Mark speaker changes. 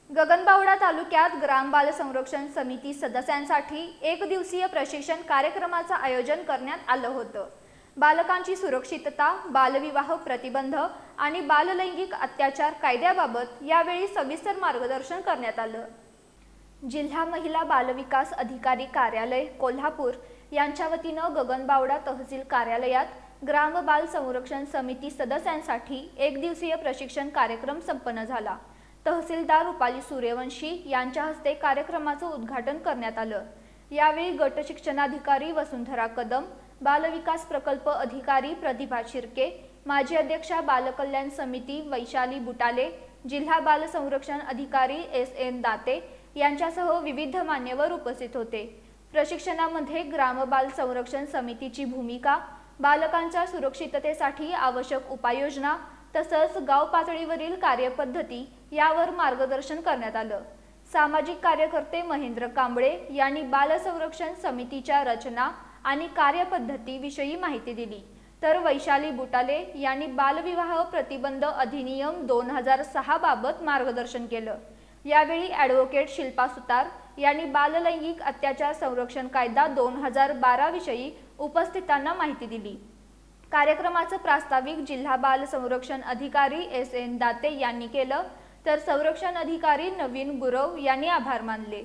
Speaker 1: गगनबावडा तालुक्यात ग्राम बाल संरक्षण समिती सदस्यांसाठी एक दिवसीय प्रशिक्षण कार्यक्रमाचं आयोजन करण्यात आलं होतं। बालकांची सुरक्षितता, बालविवाह प्रतिबंध आणि बाललैंगिक अत्याचार कायद्याबाबत यावेळी सविस्तर मार्गदर्शन करण्यात आलं। जिल्हा महिला बालविकास अधिकारी कार्यालय कोल्हापूर यांच्या वतीनं गगनबावडा तहसील कार्यालयात ग्राम बाल संरक्षण समिती सदस्यांसाठी एक दिवसीय प्रशिक्षण कार्यक्रम संपन्न झाला। तहसीलदार रुपाली सूर्यवंशी यांच्या हस्ते कार्यक्रमाचं उद्घाटन करण्यात आलं। यावेळी गट शिक्षणाधिकारी वसुंधरा कदम, बालविकास प्रकल्प अधिकारी प्रतिभा शिर्के, माजी अध्यक्षा बालकल्याण समिती वैशाली बुटाले, जिल्हा बाल संरक्षण अधिकारी SN दाते यांच्यासह विविध मान्यवर उपस्थित होते। प्रशिक्षणामध्ये ग्राम बाल संरक्षण समितीची भूमिका, बालकांच्या सुरक्षिततेसाठी आवश्यक उपाययोजना तसंच गाव पातळीवरील कार्यपद्धती यावर मार्गदर्शन करण्यात आलं। सामाजिक कार्यकर्ते महेंद्र कांबळे यांनी बाल संरक्षण समितीच्या रचना आणि कार्यपद्धतीविषयी माहिती दिली, तर वैशाली बुटाले यांनी बालविवाह प्रतिबंध अधिनियम 2006 बाबत मार्गदर्शन केलं। यावेळी ॲडव्होकेट शिल्पा सुतार यांनी बाललैंगिक अत्याचार संरक्षण कायदा 2012 विषयी उपस्थितांना माहिती दिली। कार्यक्रमाचं प्रास्ताविक जिल्हा बाल संरक्षण अधिकारी SN दाते यांनी केलं, तर संरक्षण अधिकारी नवीन गुरव यांनी आभार मानले।